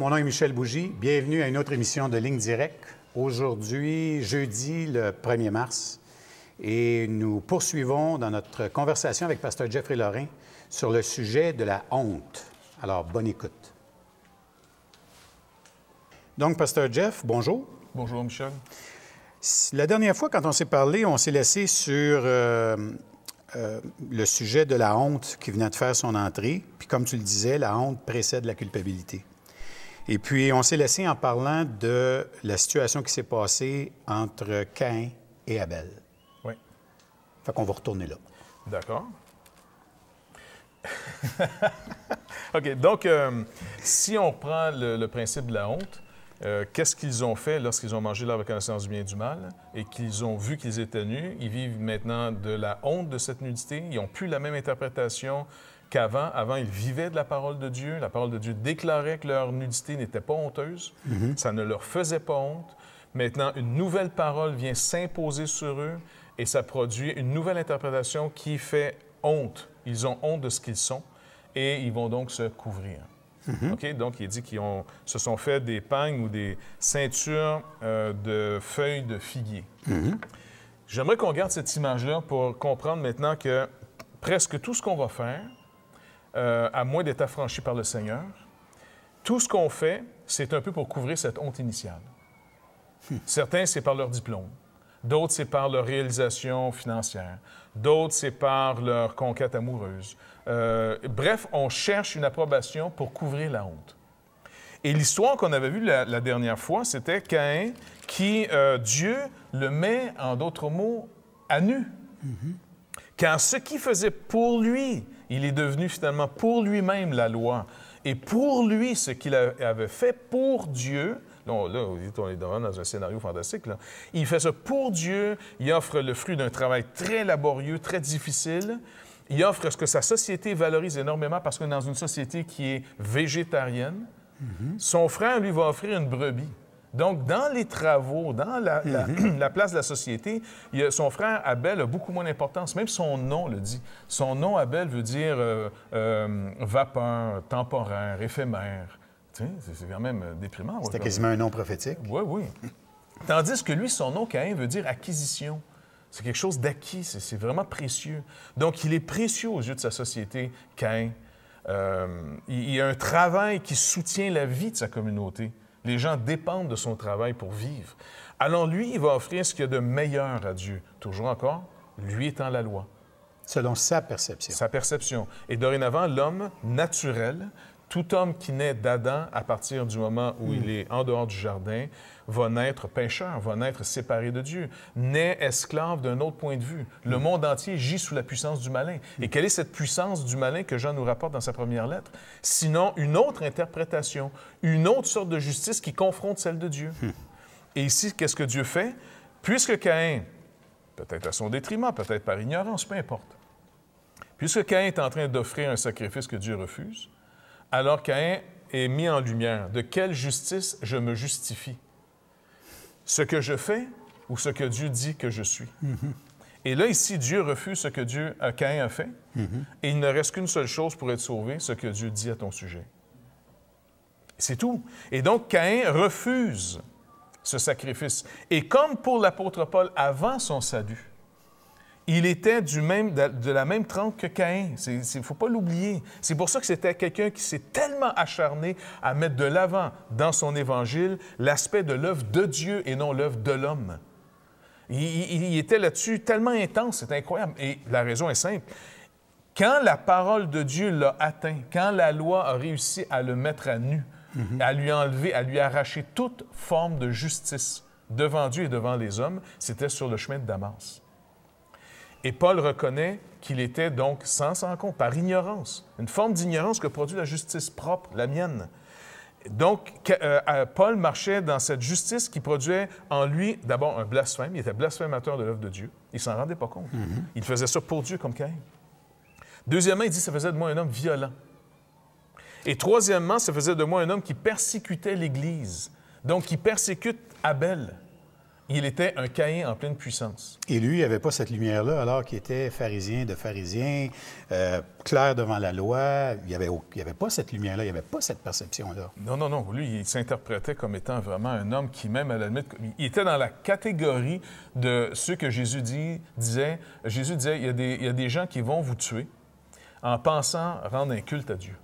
mon nom est Michel Bougie. Bienvenue à une autre émission de Ligne Directe. Aujourd'hui, jeudi, le 1er mars, et nous poursuivons dans notre conversation avec Pasteur Jeffrey Lorrain sur le sujet de la honte. Alors, bonne écoute. Donc, Pasteur Jeff, bonjour. Bonjour, Michel. La dernière fois, quand on s'est parlé, on s'est laissé sur le sujet de la honte qui venait de faire son entrée. Puis comme tu le disais, la honte précède la culpabilité. Et puis, on s'est laissé en parlant de la situation qui s'est passée entre Caïn et Abel. Oui. Fait qu'on va retourner là. D'accord. OK. Donc, si on reprend le principe de la honte, qu'est-ce qu'ils ont fait lorsqu'ils ont mangé l'arbre de la connaissance du bien et du mal et qu'ils ont vu qu'ils étaient nus? Ils vivent maintenant de la honte de cette nudité. Ils n'ont plus la même interprétation qu'avant. Avant, ils vivaient de la parole de Dieu. La parole de Dieu déclarait que leur nudité n'était pas honteuse. Ça ne leur faisait pas honte. Maintenant, une nouvelle parole vient s'imposer sur eux et ça produit une nouvelle interprétation qui fait honte. Ils ont honte de ce qu'ils sont et ils vont donc se couvrir. OK? Donc, il dit qu'ils se sont fait des pagnes ou des ceintures de feuilles de figuier. J'aimerais qu'on garde cette image-là pour comprendre maintenant que presque tout ce qu'on va faire, à moins d'être affranchi par le Seigneur, tout ce qu'on fait, c'est un peu pour couvrir cette honte initiale. Certains, c'est par leur diplôme. D'autres, c'est par leur réalisation financière. D'autres, c'est par leur conquête amoureuse. Bref, on cherche une approbation pour couvrir la honte. Et l'histoire qu'on avait vue la dernière fois, c'était Caïn qui, Dieu le met, en d'autres mots, à nu. Quand ce qu'il faisait pour lui, il est devenu finalement pour lui-même la loi. Et pour lui, ce qu'il avait fait pour Dieu, là, on est dans un scénario fantastique, là. Il fait ça pour Dieu, il offre le fruit d'un travail très laborieux, très difficile. Il offre ce que sa société valorise énormément parce qu'on est dans une société qui est végétarienne. Son frère, lui, va offrir une brebis. Donc, dans les travaux, dans la place de la société, son frère Abel a beaucoup moins d'importance. Même son nom le dit. Son nom, Abel, veut dire vapeur, temporaire, éphémère. C'est quand même déprimant. C'était quasiment un nom prophétique. Oui, oui. Tandis que lui, son nom, Caïn, veut dire acquisition. C'est quelque chose d'acquis, c'est vraiment précieux. Donc, il est précieux aux yeux de sa société, Caïn. Il y a un travail qui soutient la vie de sa communauté. Les gens dépendent de son travail pour vivre. Alors, lui, il va offrir ce qu'il y a de meilleur à Dieu. Toujours encore, lui étant la loi. Selon sa perception. Sa perception. Et dorénavant, l'homme naturel, tout homme qui naît d'Adam à partir du moment où il est en dehors du jardin, va naître pécheur, va naître séparé de Dieu, naît esclave d'un autre point de vue. Le monde entier gît sous la puissance du malin. Et quelle est cette puissance du malin que Jean nous rapporte dans sa première lettre? Sinon, une autre interprétation, une autre sorte de justice qui confronte celle de Dieu. Et ici, qu'est-ce que Dieu fait? Puisque Caïn, peut-être à son détriment, peut-être par ignorance, peu importe, puisque Caïn est en train d'offrir un sacrifice que Dieu refuse, alors Caïn est mis en lumière. De quelle justice je me justifie? Ce que je fais ou ce que Dieu dit que je suis? Et là, ici, Dieu refuse ce que Caïn a fait, et il ne reste qu'une seule chose pour être sauvé, ce que Dieu dit à ton sujet. C'est tout. Et donc, Caïn refuse ce sacrifice. Et comme pour l'apôtre Paul, avant son salut, il était de la même trempe que Caïn. Il ne faut pas l'oublier. C'est pour ça que c'était quelqu'un qui s'est tellement acharné à mettre de l'avant dans son évangile l'aspect de l'œuvre de Dieu et non l'œuvre de l'homme. Il était là-dessus tellement intense, c'est incroyable. Et la raison est simple. Quand la parole de Dieu l'a atteint, quand la loi a réussi à le mettre à nu, à lui enlever, à lui arracher toute forme de justice devant Dieu et devant les hommes, c'était sur le chemin de Damas. Et Paul reconnaît qu'il était donc sans compte, par ignorance, une forme d'ignorance que produit la justice propre, la mienne. Donc, Paul marchait dans cette justice qui produisait en lui d'abord un blasphème. Il était blasphémateur de l'œuvre de Dieu. Il ne s'en rendait pas compte. Il faisait ça pour Dieu comme Caïn. Deuxièmement, il dit que ça faisait de moi un homme violent. Et troisièmement, ça faisait de moi un homme qui persécutait l'Église. Donc, qui persécute Abel. Il était un Caïn en pleine puissance. Et lui, il n'avait pas cette lumière-là, alors qu'il était pharisien de pharisien, clair devant la loi. Il n'y avait pas cette lumière-là, il n'y avait pas cette perception-là. Non, non, non. Lui, il s'interprétait comme étant vraiment un homme qui, même à la limite, il était dans la catégorie de ceux que Jésus disait. Jésus disait, il y a des gens qui vont vous tuer en pensant rendre un culte à Dieu.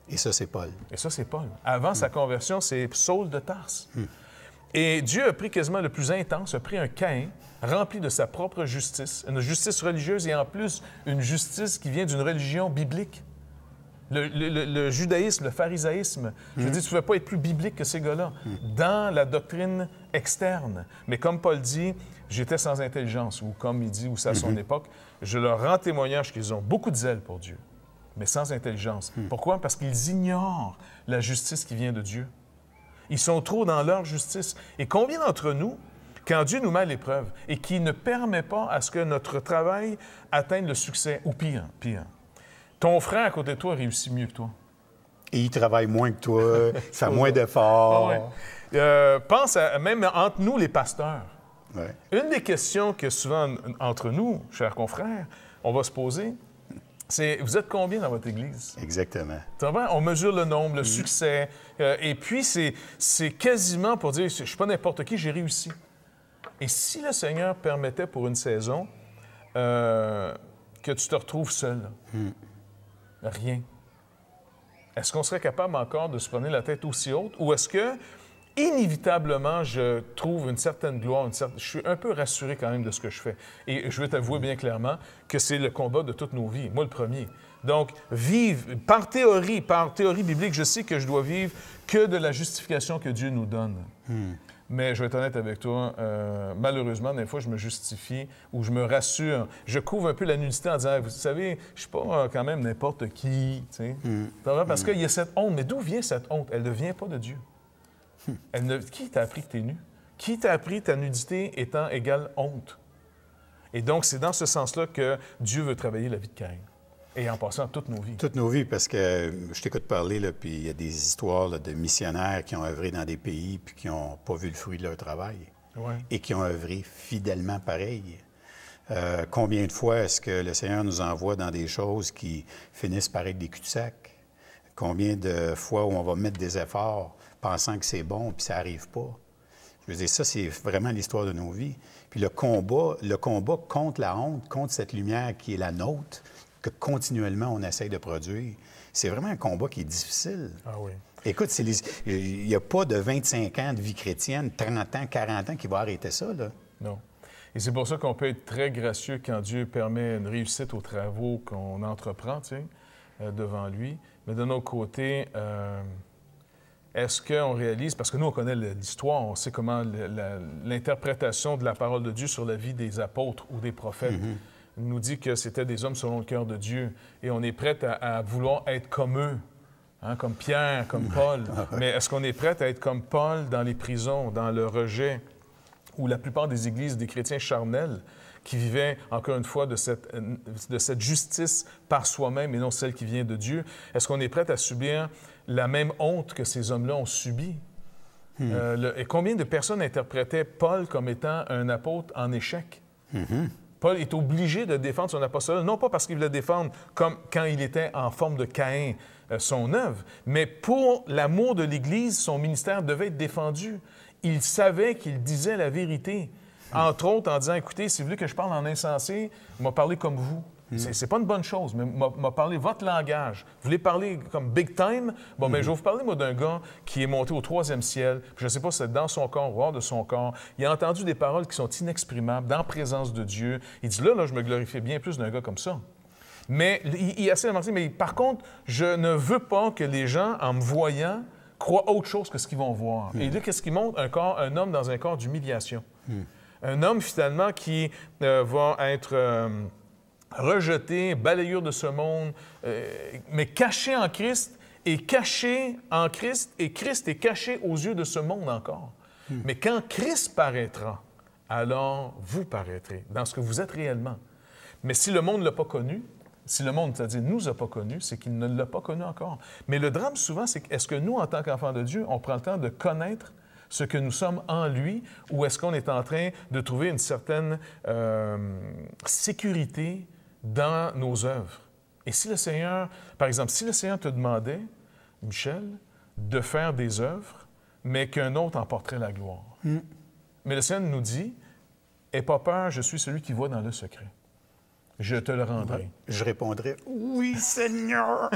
Et ça, c'est Paul. Et ça, c'est Paul. Avant sa conversion, c'est Saul de Tarse. Et Dieu a pris quasiment le plus intense, a pris un Caïn rempli de sa propre justice, une justice religieuse et en plus une justice qui vient d'une religion biblique. Le judaïsme, le pharisaïsme, je veux dire, tu ne pouvais pas être plus biblique que ces gars-là, dans la doctrine externe. Mais comme Paul dit, j'étais sans intelligence, ou comme il dit, ou c'est à son époque, je leur rends témoignage qu'ils ont beaucoup de zèle pour Dieu, mais sans intelligence. Pourquoi? Parce qu'ils ignorent la justice qui vient de Dieu. Ils sont trop dans leur justice. Et combien d'entre nous, quand Dieu nous met à l'épreuve et qui ne permet pas à ce que notre travail atteigne le succès, ou pire, ton frère à côté de toi réussit mieux que toi. Et il travaille moins que toi, il fait moins d'efforts. Ah ouais. Pense même entre nous, les pasteurs. Ouais. Une des questions que souvent, entre nous, chers confrères, on va se poser, c'est « Vous êtes combien dans votre Église? » Exactement. On mesure le nombre, le succès, et puis c'est quasiment pour dire « Je ne suis pas n'importe qui, j'ai réussi. » Et si le Seigneur permettait pour une saison que tu te retrouves seul, rien, est-ce qu'on serait capable encore de se prendre la tête aussi haute? Ou est-ce que, inévitablement, je trouve une certaine gloire, je suis un peu rassuré quand même de ce que je fais. Et je veux t'avouer bien clairement que c'est le combat de toutes nos vies, moi le premier. Donc, vivre, par théorie biblique, je sais que je dois vivre que de la justification que Dieu nous donne. Mais je vais être honnête avec toi, malheureusement, des fois, je me justifie ou je me rassure. Je couvre un peu la nudité en disant, vous savez, je ne suis pas quand même n'importe qui. Tu sais. Parce qu'il y a cette honte. Mais d'où vient cette honte? Elle ne vient pas de Dieu. Qui t'a appris que tu es nu? Qui t'a appris ta nudité étant égale honte? Et donc, c'est dans ce sens-là que Dieu veut travailler la vie de Caïn. Et en passant toutes nos vies. Toutes nos vies, parce que je t'écoute parler, là, puis il y a des histoires là, de missionnaires qui ont œuvré dans des pays puis qui n'ont pas vu le fruit de leur travail. Ouais. Et qui ont œuvré fidèlement pareil. Combien de fois est-ce que le Seigneur nous envoie dans des choses qui finissent par être des cul-de-sac? Combien de fois où on va mettre des efforts pensant que c'est bon, puis ça n'arrive pas? Je veux dire, ça, c'est vraiment l'histoire de nos vies. Puis le combat contre la honte, contre cette lumière qui est la nôtre, que continuellement on essaye de produire, c'est vraiment un combat qui est difficile. Ah oui. Écoute, il n'y a pas de 25 ans de vie chrétienne, 30 ans, 40 ans qui va arrêter ça, là. Non. Et c'est pour ça qu'on peut être très gracieux quand Dieu permet une réussite aux travaux qu'on entreprend, tu sais, devant lui. Mais de notre côté, est-ce qu'on réalise, parce que nous, on connaît l'histoire, on sait comment l'interprétation de la parole de Dieu sur la vie des apôtres ou des prophètes nous dit que c'était des hommes selon le cœur de Dieu. Et on est prêt à vouloir être comme eux, hein, comme Pierre, comme Paul. Mais est-ce qu'on est prêt à être comme Paul dans les prisons, dans le rejet, où la plupart des églises, des chrétiens charnels, qui vivaient, encore une fois, de cette justice par soi-même et non celle qui vient de Dieu, est-ce qu'on est prêt à subir la même honte que ces hommes-là ont subie? Et combien de personnes interprétaient Paul comme étant un apôtre en échec? Paul est obligé de défendre son apostolat, non pas parce qu'il voulait défendre comme quand il était en forme de Caïn son œuvre, mais pour l'amour de l'Église, son ministère devait être défendu. Il savait qu'il disait la vérité, entre autres en disant, écoutez, si vous voulez que je parle en insensé, m'a parlé comme vous. C'est pas une bonne chose, mais m'a parlé votre langage. Vous voulez parler comme big time? Bon, bien, je vais vous parler, moi, d'un gars qui est monté au 3e ciel. Je ne sais pas si c'est dans son corps ou hors de son corps. Il a entendu des paroles qui sont inexprimables, dans la présence de Dieu. Il dit, là, je me glorifie bien plus d'un gars comme ça. Mais il essaie de mentir. Mais par contre, je ne veux pas que les gens, en me voyant, croient autre chose que ce qu'ils vont voir. Et là, qu'est-ce qu'il montre? Un homme dans un corps d'humiliation. Un homme, finalement, qui va être... rejeté, balayure de ce monde, mais caché en Christ, et Christ est caché aux yeux de ce monde encore. Mais quand Christ paraîtra, alors vous paraîtrez dans ce que vous êtes réellement. Mais si le monde ne l'a pas connu, si le monde, c'est-à-dire nous a pas connu, c'est qu'il ne l'a pas connu encore. Mais le drame souvent, c'est est-ce que nous, en tant qu'enfants de Dieu, on prend le temps de connaître ce que nous sommes en lui, ou est-ce qu'on est en train de trouver une certaine sécurité dans nos œuvres? Et si le Seigneur, par exemple, si le Seigneur te demandait, Michel, de faire des œuvres, mais qu'un autre en porterait la gloire. Mais le Seigneur nous dit, « Aie pas peur, je suis celui qui voit dans le secret. Je te le rendrai. » Je répondrais, « Oui, Seigneur! »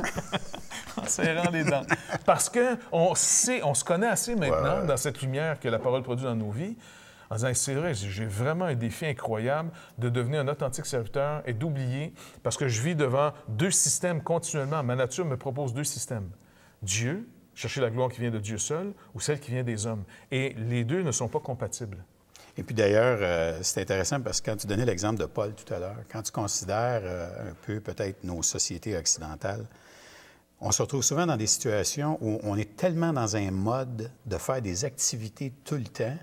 En serrant les dents. Parce qu'on sait, on se connaît assez maintenant dans cette lumière que la parole produit dans nos vies, en disant, c'est vrai, j'ai vraiment un défi incroyable de devenir un authentique serviteur et d'oublier, parce que je vis devant deux systèmes continuellement. Ma nature me propose deux systèmes. Dieu, chercher la gloire qui vient de Dieu seul, ou celle qui vient des hommes. Et les deux ne sont pas compatibles. Et puis d'ailleurs, c'est intéressant parce que quand tu donnais l'exemple de Paul tout à l'heure, quand tu considères un peu peut-être nos sociétés occidentales, on se retrouve souvent dans des situations où on est tellement dans un mode de faire des activités tout le temps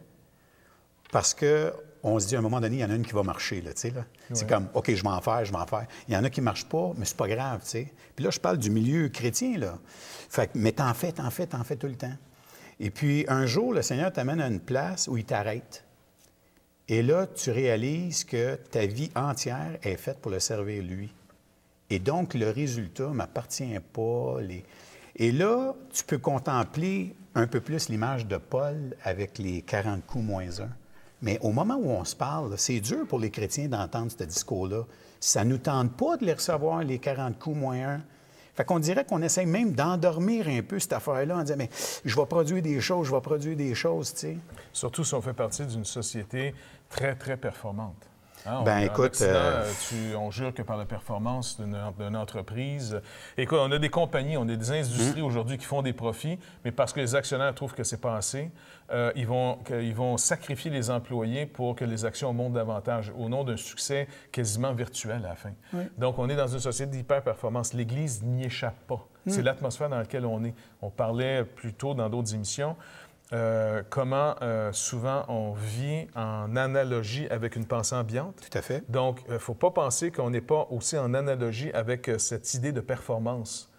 parce qu'on se dit à un moment donné, il y en a une qui va marcher, là, tu sais, là. C'est comme, OK, je vais en faire. Il y en a qui ne marchent pas, mais c'est pas grave, tu sais. Puis là, je parle du milieu chrétien, là. Fait que, mais t'en fais tout le temps. Et puis, un jour, le Seigneur t'amène à une place où il t'arrête. Et là, tu réalises que ta vie entière est faite pour le servir, lui. Et donc, le résultat ne m'appartient pas. Et là, tu peux contempler un peu plus l'image de Paul avec les 40 coups moins 1. Mais au moment où on se parle, c'est dur pour les chrétiens d'entendre ce discours-là. Ça ne nous tente pas de les recevoir, les 40 coups moins 1. Fait qu'on dirait qu'on essaie même d'endormir un peu cette affaire-là en disant, mais je vais produire des choses, tu sais. Surtout si on fait partie d'une société très, très performante. Hein, écoute... on jure que par la performance d'une entreprise... Écoute, on a des compagnies, on a des industries aujourd'hui qui font des profits, mais parce que les actionnaires trouvent que c'est pas assez, ils vont sacrifier les employés pour que les actions montent davantage au nom d'un succès quasiment virtuel à la fin. Oui. Donc, on est dans une société d'hyper-performance. L'Église n'y échappe pas. C'est l'atmosphère dans laquelle on est. On parlait plus tôt dans d'autres émissions comment souvent on vit en analogie avec une pensée ambiante. Tout à fait. Donc, il ne faut pas penser qu'on n'est pas aussi en analogie avec cette idée de performance.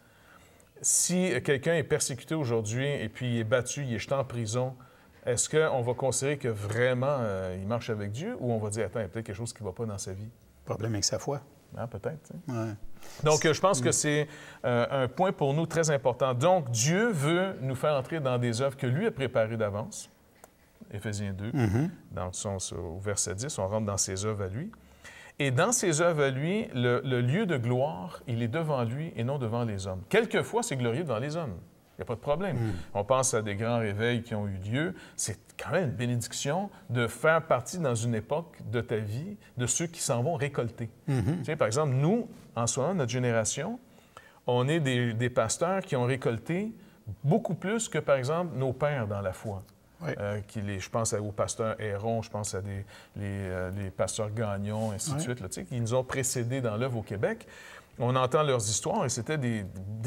Si quelqu'un est persécuté aujourd'hui et puis il est battu, il est jeté en prison, est-ce qu'on va considérer que vraiment il marche avec Dieu ou on va dire, attends, il y a peut-être quelque chose qui ne va pas dans sa vie? Problème avec sa foi. Ah, peut-être. Ouais. Donc, je pense que c'est un point pour nous très important. Donc, Dieu veut nous faire entrer dans des œuvres que lui a préparées d'avance. Éphésiens 2, au verset 10, on rentre dans ses œuvres à lui. Et dans ses œuvres à lui, le lieu de gloire, il est devant lui et non devant les hommes. Quelquefois, c'est glorieux devant les hommes. Il n'y a pas de problème. On pense à des grands réveils qui ont eu lieu. C'est quand même une bénédiction de faire partie dans une époque de ta vie de ceux qui s'en vont récolter. Tu sais, par exemple, nous, en ce moment, notre génération, on est des pasteurs qui ont récolté beaucoup plus que, par exemple, nos pères dans la foi. Oui. Je pense au pasteur Héron, je pense à les pasteurs Gagnon, ainsi de suite, là, tu sais, qui nous ont précédés dans l'œuvre au Québec. On entend leurs histoires et c'était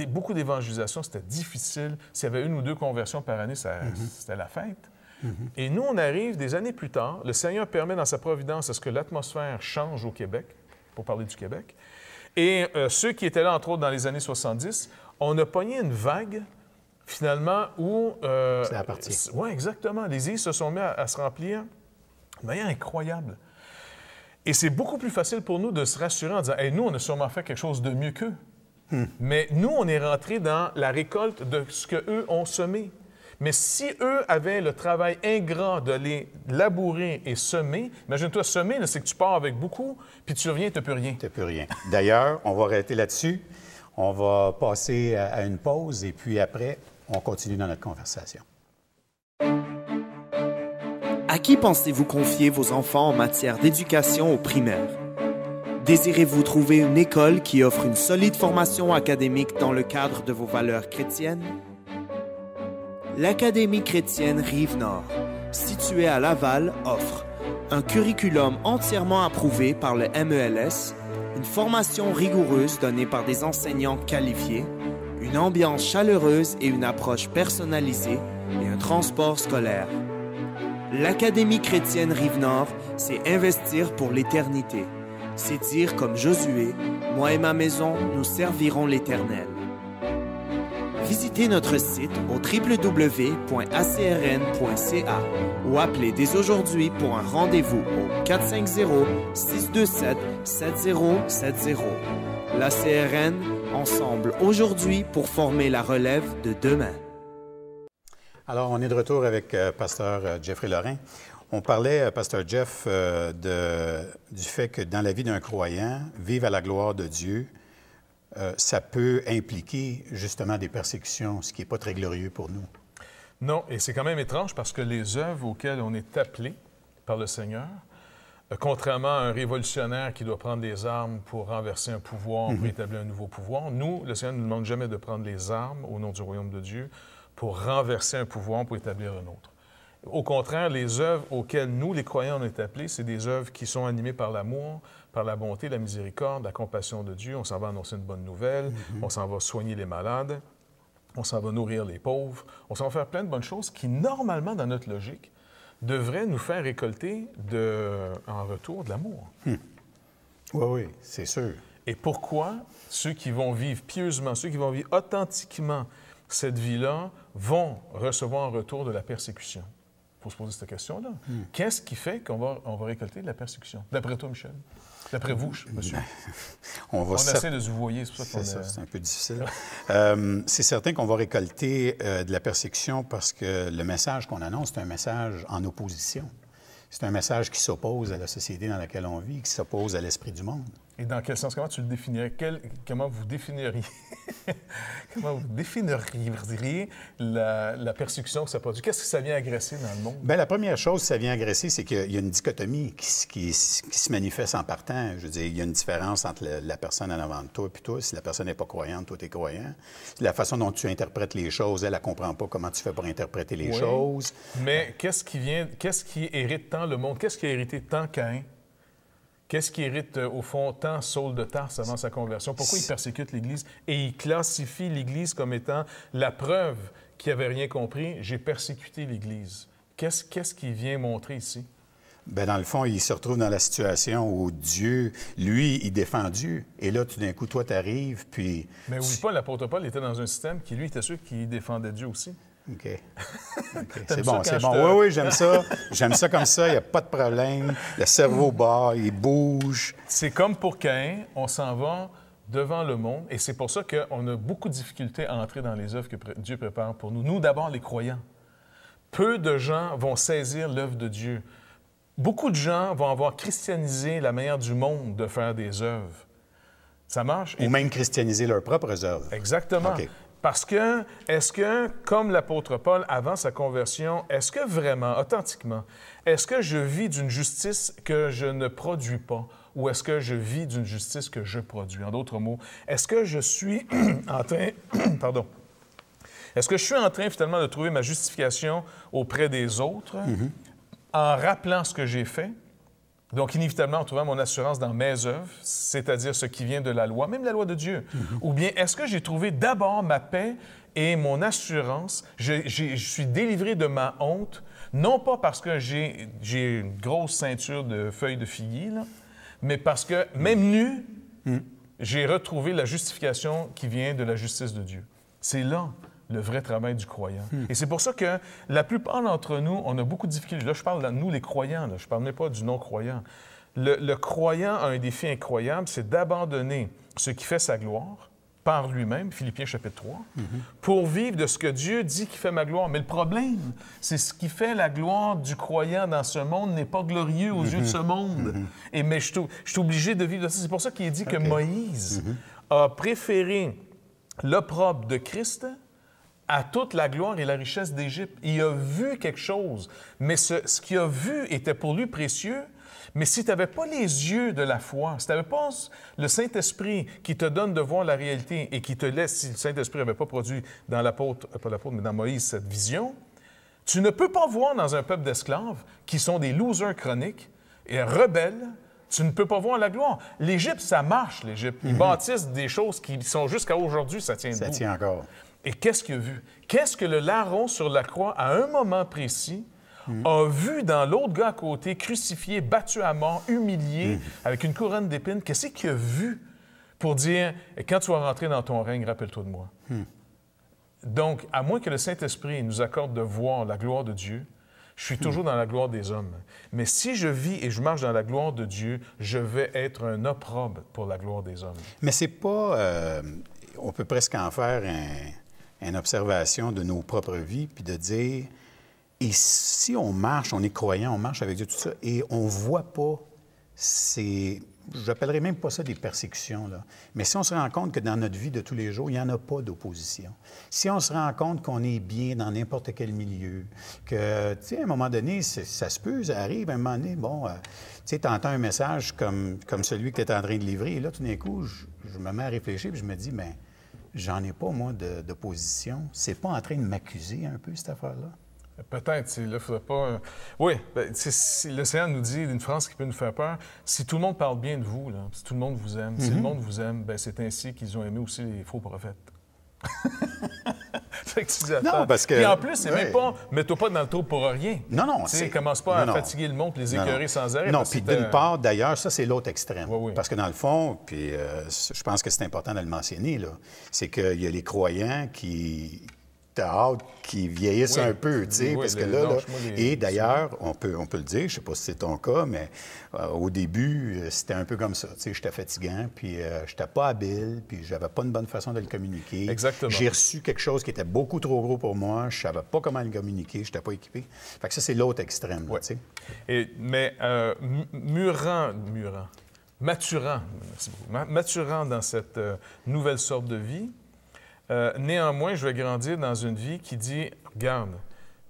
beaucoup d'évangélisation, c'était difficile. S'il y avait une ou deux conversions par année, c'était la fête. Et nous, on arrive des années plus tard. Le Seigneur permet dans sa providence à ce que l'atmosphère change au Québec, pour parler du Québec. Et ceux qui étaient là, entre autres, dans les années 70, on a pogné une vague, finalement, où... c'est la partie. Oui, exactement. Les îles se sont mis à se remplir de manière incroyable. Et c'est beaucoup plus facile pour nous de se rassurer en disant « Hey, nous, on a sûrement fait quelque chose de mieux qu'eux. Mais nous, on est rentrés dans la récolte de ce qu'eux ont semé. Mais si eux avaient le travail ingrat de les labourer et semer, imagine-toi, semer, c'est que tu pars avec beaucoup, puis tu reviens, tu n'as plus rien. Tu n'as plus rien. D'ailleurs, on va arrêter là-dessus. On va passer à une pause et puis après, on continue dans notre conversation. À qui pensez-vous confier vos enfants en matière d'éducation au primaire? Désirez-vous trouver une école qui offre une solide formation académique dans le cadre de vos valeurs chrétiennes? L'Académie chrétienne Rive-Nord, située à Laval, offre un curriculum entièrement approuvé par le MELS, une formation rigoureuse donnée par des enseignants qualifiés, une ambiance chaleureuse et une approche personnalisée et un transport scolaire. L'Académie chrétienne Rive-Nord, c'est investir pour l'éternité. C'est dire comme Josué, « Moi et ma maison, nous servirons l'Éternel ». Visitez notre site au www.acrn.ca ou appelez dès aujourd'hui pour un rendez-vous au 450-627-7070. L'ACRN, ensemble aujourd'hui pour former la relève de demain. Alors, on est de retour avec Pasteur Jeffrey Lorrain. On parlait, Pasteur Jeff, du fait que dans la vie d'un croyant, vivre à la gloire de Dieu, ça peut impliquer justement des persécutions, ce qui n'est pas très glorieux pour nous. Non, et c'est quand même étrange parce que les œuvres auxquelles on est appelé par le Seigneur, contrairement à un révolutionnaire qui doit prendre les armes pour renverser un pouvoir, pour établir un nouveau pouvoir, nous, le Seigneur ne nous demande jamais de prendre les armes au nom du royaume de Dieu pour renverser un pouvoir, pour établir un autre. Au contraire, les œuvres auxquelles nous, les croyants, on est appelés, c'est des œuvres qui sont animées par l'amour, par la bonté, la miséricorde, la compassion de Dieu. On s'en va annoncer une bonne nouvelle, on s'en va soigner les malades, on s'en va nourrir les pauvres, on s'en va faire plein de bonnes choses qui, normalement, dans notre logique, devraient nous faire récolter en retour de l'amour. Oui, oui, c'est sûr. Et pourquoi ceux qui vont vivre pieusement, ceux qui vont vivre authentiquement cette vie-là, vont recevoir en retour de la persécution? Il faut se poser cette question-là. Qu'est-ce qui fait qu'on va récolter de la persécution? D'après toi, Michel? D'après vous, monsieur? On essaie de se voyer, c'est pour ça qu'on c'est un peu difficile. C'est certain qu'on va récolter de la persécution parce que le message qu'on annonce, c'est un message en opposition. C'est un message qui s'oppose à la société dans laquelle on vit, qui s'oppose à l'esprit du monde. Et dans quel sens? Comment tu le définirais? Comment vous définiriez la persécution que ça produit? Qu'est-ce que ça vient agresser dans le monde? Bien, la première chose que ça vient agresser, c'est qu'il y a une dichotomie qui se manifeste en partant. Je veux dire, il y a une différence entre la personne en avant de toi et toi. Si la personne n'est pas croyante, toi, tu es croyant. La façon dont tu interprètes les choses, elle ne comprend pas comment tu fais pour interpréter les choses. Mais qu'est-ce qui hérite tant le monde? Qu'est-ce qui a hérité tant Caïn? Qu'est-ce qui hérite, au fond, tant Saul de Tarse avant sa conversion? Pourquoi il persécute l'Église? Et il classifie l'Église comme étant la preuve qu'il n'avait rien compris. J'ai persécuté l'Église. Qu'est-ce qu'il vient montrer ici? Bien, dans le fond, il se retrouve dans la situation où Dieu, lui, il défend Dieu. Et là, tout d'un coup, toi, tu arrives, puis... Mais oublie pas, l'apôtre Paul était dans un système qui, lui, était sûr qu'il défendait Dieu aussi. OK. C'est bon, c'est bon. Oui, j'aime ça. J'aime ça comme ça, il n'y a pas de problème. Le cerveau bat, il bouge. C'est comme pour Caïn, on s'en va devant le monde, et c'est pour ça qu'on a beaucoup de difficultés à entrer dans les œuvres que Dieu prépare pour nous. Nous, d'abord, les croyants. Peu de gens vont saisir l'œuvre de Dieu. Beaucoup de gens vont avoir christianisé la manière du monde de faire des œuvres. Ça marche? Ou même christianiser leurs propres œuvres. Exactement. Okay. Parce que, est-ce que, comme l'apôtre Paul, avant sa conversion, est-ce que vraiment, authentiquement, est-ce que je vis d'une justice que je ne produis pas ou est-ce que je vis d'une justice que je produis? En d'autres mots, est-ce que je suis en train... Pardon. Est-ce que je suis en train, finalement, de trouver ma justification auprès des autres en rappelant ce que j'ai fait? Donc, inévitablement, en trouvant mon assurance dans mes œuvres, c'est-à-dire ce qui vient de la loi, même la loi de Dieu. Ou bien, est-ce que j'ai trouvé d'abord ma paix et mon assurance? Je suis délivré de ma honte, non pas parce que j'ai une grosse ceinture de feuilles de figuier, là, mais parce que, même nu, j'ai retrouvé la justification qui vient de la justice de Dieu. C'est là le vrai travail du croyant. Et c'est pour ça que la plupart d'entre nous, on a beaucoup de difficultés. Là, je parle de nous, les croyants, là, je ne parle même pas du non-croyant. Le croyant a un défi incroyable, c'est d'abandonner ce qui fait sa gloire par lui-même, Philippiens chapitre 3, pour vivre de ce que Dieu dit qui fait ma gloire. Mais le problème, c'est ce qui fait la gloire du croyant dans ce monde n'est pas glorieux aux yeux de ce monde. Mais je suis obligé de vivre de ça. C'est pour ça qu'il est dit que Moïse a préféré l'opprobre de Christ à toute la gloire et la richesse d'Égypte. Il a vu quelque chose, mais ce qu'il a vu était pour lui précieux. Mais si tu n'avais pas les yeux de la foi, si tu n'avais pas le Saint-Esprit qui te donne de voir la réalité et qui te laisse, si le Saint-Esprit n'avait pas produit dans l'apôtre, pas l'apôtre, mais dans Moïse, cette vision, tu ne peux pas voir dans un peuple d'esclaves qui sont des losers chroniques et rebelles, tu ne peux pas voir la gloire. L'Égypte, ça marche, l'Égypte. Ils bâtissent des choses qui sont jusqu'à aujourd'hui, ça tient debout. Ça tient encore. Et qu'est-ce qu'il a vu? Qu'est-ce que le larron sur la croix, à un moment précis, a vu dans l'autre gars à côté, crucifié, battu à mort, humilié, avec une couronne d'épines? Qu'est-ce qu'il a vu pour dire, quand tu vas rentrer dans ton règne, rappelle-toi de moi? Donc, à moins que le Saint-Esprit nous accorde de voir la gloire de Dieu, je suis toujours dans la gloire des hommes. Mais si je vis et je marche dans la gloire de Dieu, je vais être un opprobre pour la gloire des hommes. Mais c'est pas... on peut presque en faire une observation de nos propres vies, puis de dire, et si on marche, on est croyant, on marche avec Dieu, tout ça, et on voit pas ces... J'appellerais même pas ça des persécutions, là. Mais si on se rend compte que dans notre vie de tous les jours, il n'y en a pas d'opposition. Si on se rend compte qu'on est bien dans n'importe quel milieu, que, tu sais, à un moment donné, ça se peut, ça arrive, à un moment donné, bon, tu sais, tu entends un message comme celui que tu es en train de livrer, et là, tout d'un coup, je me mets à réfléchir, puis je me dis, bien, j'en ai pas, moi, d'opposition. C'est pas en train de m'accuser un peu, cette affaire-là? Peut-être, là, il ne faudrait pas... Oui, le Seigneur nous dit une phrase qui peut nous faire peur. Si tout le monde parle bien de vous, là, si tout le monde vous aime, si le monde vous aime, bien, c'est ainsi qu'ils ont aimé aussi les faux prophètes. Fait que tu dis, attends. Non, parce que... Puis en plus, c'est même pas... Mets-toi pas dans le trou pour rien. Non. Tu sais, commence pas à fatiguer le monde et les écœurer sans arrêt. Non, puis d'une part, d'ailleurs, ça, c'est l'autre extrême. Oui. Parce que dans le fond, puis je pense que c'est important de le mentionner, là, c'est qu'il y a les croyants qui... T'as hâte qu'ils vieillissent un peu, tu sais, parce que là... Et d'ailleurs, on peut le dire, je ne sais pas si c'est ton cas, mais au début, c'était un peu comme ça, tu sais, j'étais fatigant, puis je n'étais pas habile, puis j'avais pas une bonne façon de le communiquer. Exactement. J'ai reçu quelque chose qui était beaucoup trop gros pour moi, je savais pas comment le communiquer, je n'étais pas équipé. Fait que ça, c'est l'autre extrême, tu sais. Mais maturant dans cette nouvelle sorte de vie, néanmoins, je vais grandir dans une vie qui dit, regarde,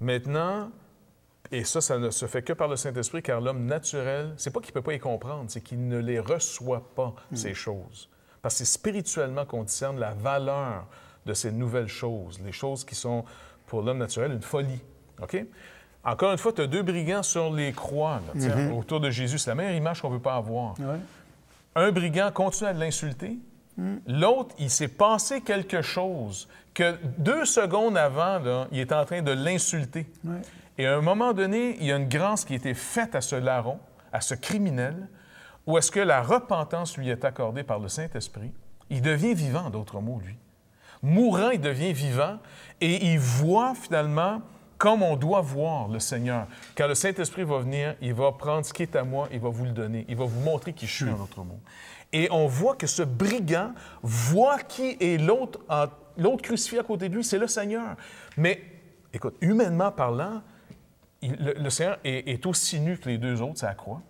maintenant, et ça ne se fait que par le Saint-Esprit, car l'homme naturel, c'est pas qu'il ne peut pas y comprendre, c'est qu'il ne les reçoit pas, ces choses. Parce que c'est spirituellement qu'on discerne la valeur de ces nouvelles choses, les choses qui sont, pour l'homme naturel, une folie. OK? Encore une fois, tu as deux brigands sur les croix, là, autour de Jésus. C'est la meilleure image qu'on ne veut pas avoir. Ouais. Un brigand continue à l'insulter. L'autre, il s'est passé quelque chose que 2 secondes avant, là, il est en train de l'insulter. Ouais. Et à un moment donné, il y a une grâce qui a été faite à ce larron, à ce criminel, où est-ce que la repentance lui est accordée par le Saint-Esprit. Il devient vivant, en d'autres mots, lui. Mourant, il devient vivant et il voit finalement comme on doit voir le Seigneur. Quand le Saint-Esprit va venir, il va prendre ce qui est à moi, il va vous le donner. Il va vous montrer qui je suis, en d'autres mots. Et on voit que ce brigand voit qui est l'autre crucifié à côté de lui, c'est le Seigneur. Mais, écoute, humainement parlant, le Seigneur est aussi nu que les deux autres, c'est la croix.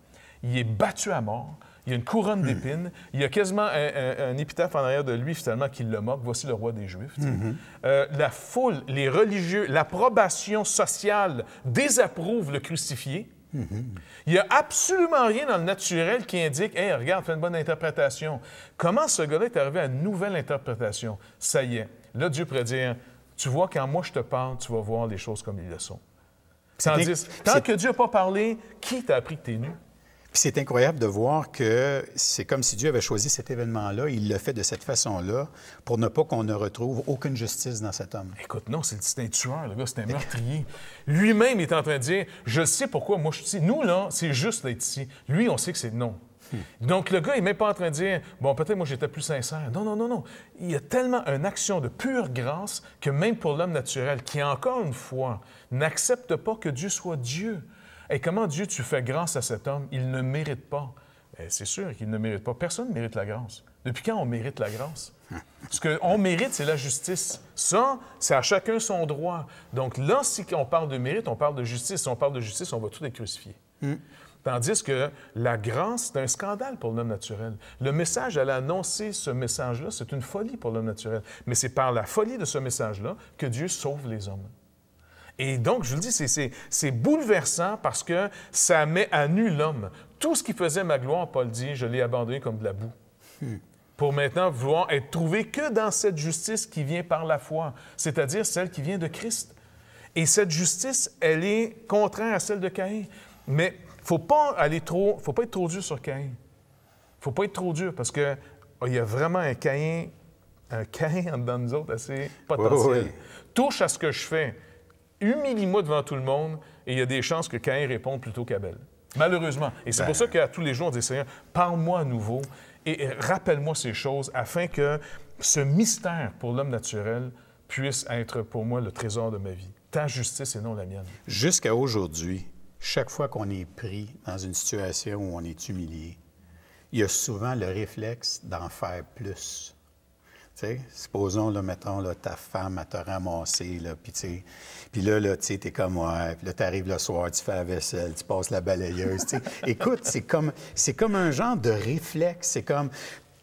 Il est battu à mort. Il y a une couronne d'épines. Il y a quasiment un épitaphe en arrière de lui, finalement, qui le moque. Voici le roi des Juifs. La foule, les religieux, l'approbation sociale désapprouvent le crucifié. Il n'y a absolument rien dans le naturel qui indique « Hey, regarde, fais une bonne interprétation. » Comment ce gars-là est arrivé à une nouvelle interprétation? Ça y est. Là, Dieu pourrait dire « Tu vois, quand moi je te parle, tu vas voir les choses comme ils le sont. » Tandis, tant que Dieu n'a pas parlé, qui t'a appris que tu es nu? Puis c'est incroyable de voir que c'est comme si Dieu avait choisi cet événement-là, il l'a fait de cette façon-là, pour ne pas qu'on ne retrouve aucune justice dans cet homme. Écoute, non, c'est un tueur, le gars, c'est un meurtrier. Lui-même est en train de dire, je sais pourquoi moi je suis ici. Nous, là, c'est juste d'être ici. Lui, on sait que c'est non. Donc, le gars, il n'est même pas en train de dire, bon, peut-être moi j'étais plus sincère. Non. Il y a tellement une action de pure grâce que même pour l'homme naturel, qui, encore une fois, n'accepte pas que Dieu soit Dieu. Et comment Dieu, tu fais grâce à cet homme? Il ne mérite pas. Bien, c'est sûr qu'il ne mérite pas. Personne ne mérite la grâce. Depuis quand on mérite la grâce? Ce qu'on mérite, c'est la justice. Ça, c'est à chacun son droit. Donc là, si on parle de mérite, on parle de justice. Si on parle de justice, on va tout être crucifié. Tandis que la grâce, c'est un scandale pour l'homme naturel. Le message, elle a annoncé ce message-là, c'est une folie pour l'homme naturel. Mais c'est par la folie de ce message-là que Dieu sauve les hommes. Et donc, je vous le dis, c'est bouleversant parce que ça met à nu l'homme. Tout ce qui faisait ma gloire, Paul dit, je l'ai abandonné comme de la boue. Pour maintenant vouloir être trouvé que dans cette justice qui vient par la foi, c'est-à-dire celle qui vient de Christ. Et cette justice, elle est contraire à celle de Caïn. Mais il ne faut pas être trop dur sur Caïn. Il ne faut pas être trop dur parce qu'il y a vraiment un Caïn en dedans de nous autres assez potentiel. Oui. Touche à ce que je fais. Humilie-moi devant tout le monde et il y a des chances que Caïn réponde plutôt qu'Abel. Malheureusement. Et c'est pour ça qu'à tous les jours, on dit, Seigneur, parle-moi à nouveau et rappelle-moi ces choses afin que ce mystère pour l'homme naturel puisse être pour moi le trésor de ma vie. Ta justice et non la mienne. Jusqu'à aujourd'hui, chaque fois qu'on est pris dans une situation où on est humilié, il y a souvent le réflexe d'en faire plus. Tu sais, supposons, là, mettons, là, ta femme, elle t'a ramassé, là, puis là, tu sais, t'es comme, ouais, puis là, t'arrives le soir, tu fais la vaisselle, tu passes la balayeuse, tu sais. Écoute, c'est comme un genre de réflexe, c'est comme,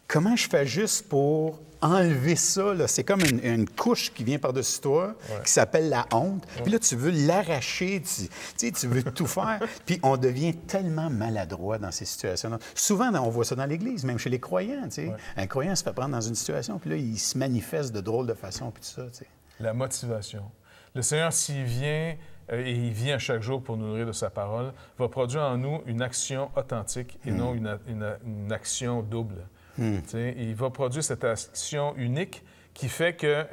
comment je fais juste pour enlever ça, là? C'est comme une couche qui vient par-dessus toi, qui s'appelle la honte, puis là, tu veux l'arracher, tu veux tout faire, puis on devient tellement maladroit dans ces situations-là. Souvent, on voit ça dans l'Église, même chez les croyants, tu sais. Ouais. Un croyant se fait prendre dans une situation, puis là, il se manifeste de drôles de façon, puis tout ça, tu sais. La motivation. Le Seigneur, s'il vient, et il vient chaque jour pour nous nourrir de sa parole, va produire en nous une action authentique et non une action double. Il va produire cette action unique qui fait que,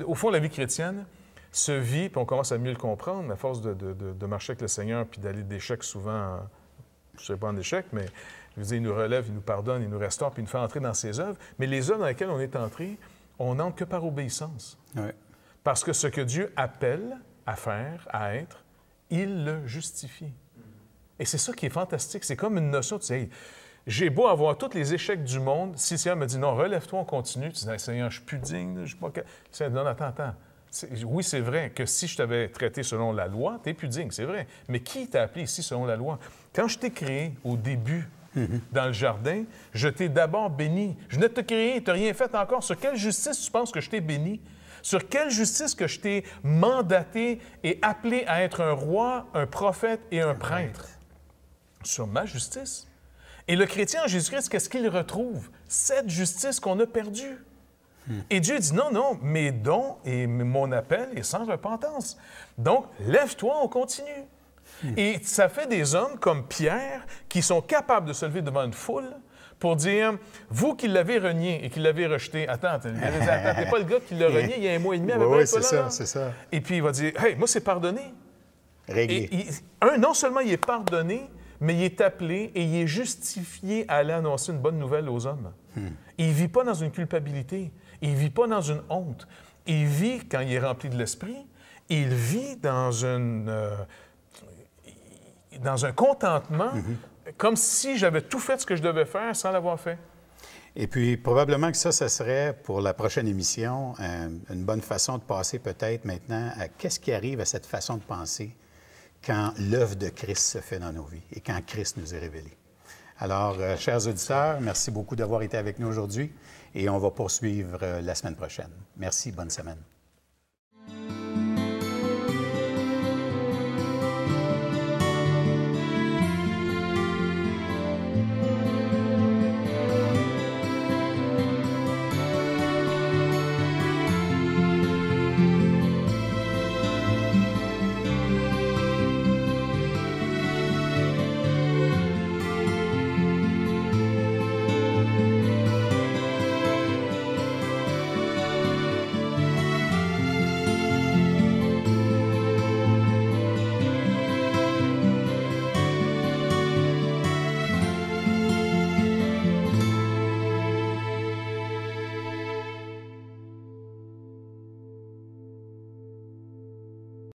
au fond, la vie chrétienne se vit, puis on commence à mieux le comprendre, à force de marcher avec le Seigneur, puis d'aller d'échec souvent, je ne sais pas en échec, mais je veux dire, il nous relève, il nous pardonne, il nous restaure, puis il nous fait entrer dans ses œuvres. Mais les œuvres dans lesquelles on est entré, on n'entre que par obéissance. Oui. Parce que ce que Dieu appelle à faire, à être, il le justifie. Et c'est ça qui est fantastique. C'est comme une notion, tu sais, hey, j'ai beau avoir tous les échecs du monde, si le Seigneur me dit non, relève-toi, on continue, tu dis, hey, Seigneur, je suis plus digne, je ne suis pas. Le Seigneur, non, attends. Oui, c'est vrai que si je t'avais traité selon la loi, tu es plus digne, c'est vrai. Mais qui t'a appelé ici selon la loi? Quand je t'ai créé au début, dans le jardin, je t'ai d'abord béni. Je ne t'ai créé, tu n'as rien fait encore. Sur quelle justice tu penses que je t'ai béni? Sur quelle justice que je t'ai mandaté et appelé à être un roi, un prophète et un prêtre? Sur ma justice. Et le chrétien en Jésus-Christ, qu'est-ce qu'il retrouve? Cette justice qu'on a perdue. Et Dieu dit non, mes dons et mon appel est sans repentance. Donc, lève-toi, on continue. Et ça fait des hommes comme Pierre qui sont capables de se lever devant une foule pour dire, vous qui l'avez renié et qui l'avez rejeté, attends, t'es pas le gars qui l'a renié il y a 1 mois et demi avec Oui, c'est ça, c'est ça. Et puis il va dire, hey, moi c'est pardonné. Réglé. Et non seulement il est pardonné, mais il est appelé et il est justifié à aller annoncer une bonne nouvelle aux hommes. Il ne vit pas dans une culpabilité, il ne vit pas dans une honte. Il vit, quand il est rempli de l'Esprit, il vit dans un contentement, comme si j'avais tout fait ce que je devais faire sans l'avoir fait. Et puis, probablement que ça serait, pour la prochaine émission, une bonne façon de passer peut-être maintenant à qu'est-ce qui arrive à cette façon de penser quand l'œuvre de Christ se fait dans nos vies et quand Christ nous est révélé. Alors, chers auditeurs, merci beaucoup d'avoir été avec nous aujourd'hui et on va poursuivre la semaine prochaine. Merci, bonne semaine.